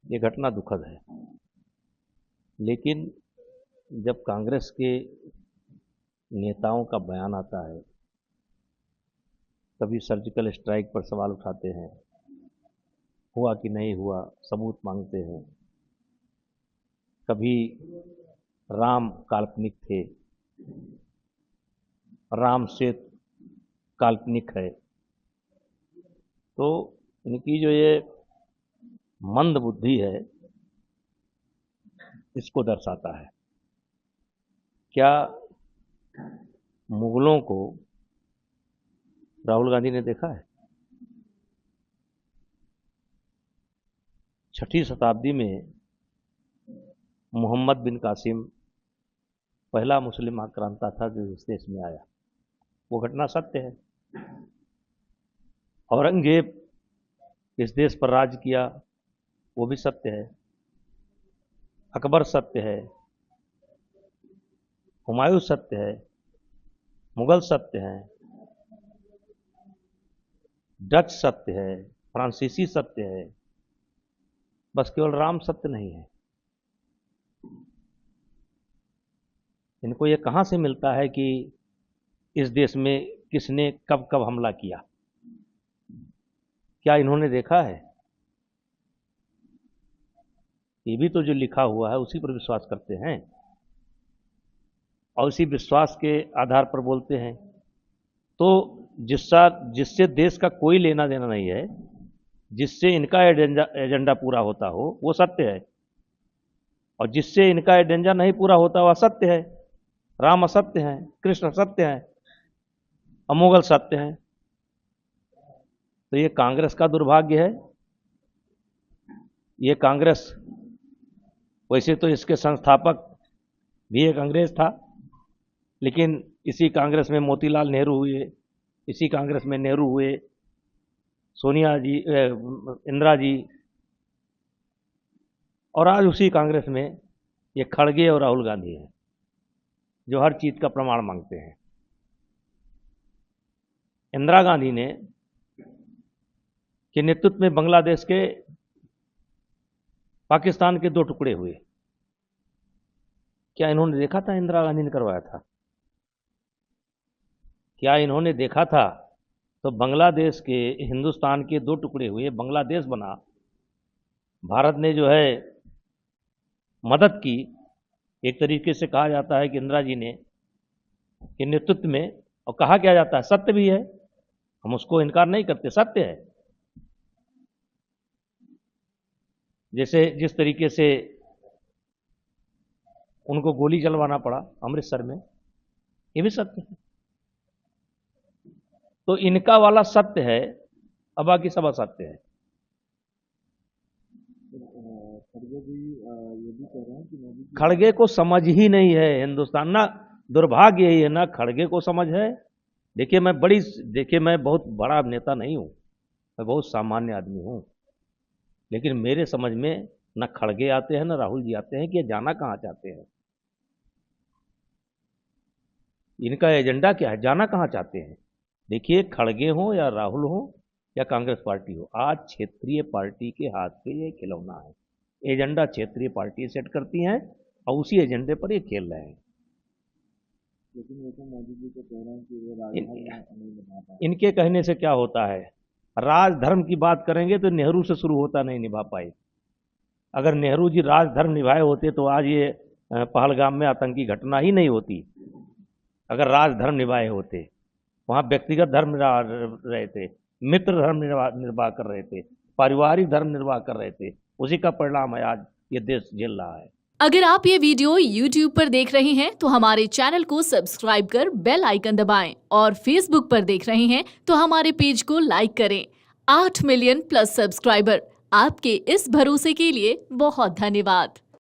ये घटना दुखद है, लेकिन जब कांग्रेस के नेताओं का बयान आता है, कभी सर्जिकल स्ट्राइक पर सवाल उठाते हैं, हुआ कि नहीं हुआ सबूत मांगते हैं, कभी राम काल्पनिक थे, राम से काल्पनिक है, तो इनकी जो ये मंद बुद्धि है इसको दर्शाता है। क्या मुगलों को राहुल गांधी ने देखा है? 6वीं शताब्दी में मोहम्मद बिन कासिम पहला मुस्लिम आक्रांता था जो इस देश में आया। वो घटना सत्य है। औरंगजेब इस देश पर राज किया, वो भी सत्य है। अकबर सत्य है, हुमायूं सत्य है, मुगल सत्य है, डच सत्य है, फ्रांसीसी सत्य है, बस केवल राम सत्य नहीं है। इनको ये कहां से मिलता है कि इस देश में किसने कब कब हमला किया? क्या इन्होंने देखा है? ये भी तो जो लिखा हुआ है उसी पर विश्वास करते हैं और उसी विश्वास के आधार पर बोलते हैं। तो जिससे देश का कोई लेना देना नहीं है, जिससे इनका एजेंडा पूरा होता हो वो सत्य है, और जिससे इनका एजेंडा नहीं पूरा होता वो असत्य है। राम असत्य है, कृष्ण असत्य है और मुगल सत्य है। तो ये कांग्रेस का दुर्भाग्य है। ये कांग्रेस, वैसे तो इसके संस्थापक भी एक अंग्रेज था, लेकिन इसी कांग्रेस में मोतीलाल नेहरू हुए, इसी कांग्रेस में नेहरू हुए, सोनिया जी, इंदिरा जी, और आज उसी कांग्रेस में ये खड़गे और राहुल गांधी हैं जो हर चीज का प्रमाण मांगते हैं। इंदिरा गांधी ने के नेतृत्व में बांग्लादेश के पाकिस्तान के 2 टुकड़े हुए। क्या इन्होंने देखा था इंदिरा गांधी ने करवाया था? क्या इन्होंने देखा था? तो बांग्लादेश के, हिंदुस्तान के 2 टुकड़े हुए, बांग्लादेश बना। भारत ने जो है मदद की। एक तरीके से कहा जाता है कि इंदिरा जी ने के नेतृत्व में, और कहा क्या जाता है, सत्य भी है, हम उसको इनकार नहीं करते, सत्य है। जैसे जिस तरीके से उनको गोली चलवाना पड़ा अमृतसर में, ये भी सत्य है। तो इनका वाला सत्य है, अब बाकी सब असत्य है। खड़गे को समझ ही नहीं है हिंदुस्तान ना। दुर्भाग्य यही है ना, खड़गे को समझ है। देखिए मैं बहुत बड़ा नेता नहीं हूं, मैं बहुत सामान्य आदमी हूं, लेकिन मेरे समझ में ना खड़गे आते हैं ना राहुल जी आते हैं कि ये जाना कहां चाहते हैं, इनका एजेंडा क्या है, जाना कहां चाहते हैं। देखिए, खड़गे हो या राहुल हो या कांग्रेस पार्टी हो, आज क्षेत्रीय पार्टी के हाथ पे ये खिलौना है। एजेंडा क्षेत्रीय पार्टी सेट करती हैं और उसी एजेंडे पर ये खेल रहे हैं। लेकिन वो तो मोदी जी को कह रहे हैं कि वो राजधर्म नहीं निभा पाए। इनके कहने से क्या होता है? राजधर्म की बात करेंगे तो नेहरू से शुरू होता, नहीं निभा पाए। अगर नेहरू जी राजधर्म निभाए होते तो आज ये पहलगाम में आतंकी घटना ही नहीं होती। अगर राजधर्म निभाए होते, वहां व्यक्तिगत धर्म रहे थे, मित्र धर्म निर्वाह कर रहे थे, पारिवारिक धर्म निर्वाह कर रहे थे, उसी का परिणाम है आज ये देश झेल रहा है। अगर आप ये वीडियो YouTube पर देख रहे हैं तो हमारे चैनल को सब्सक्राइब कर बेल आइकन दबाएं, और Facebook पर देख रहे हैं तो हमारे पेज को लाइक करें। 8 मिलियन प्लस सब्सक्राइबर, आपके इस भरोसे के लिए बहुत धन्यवाद।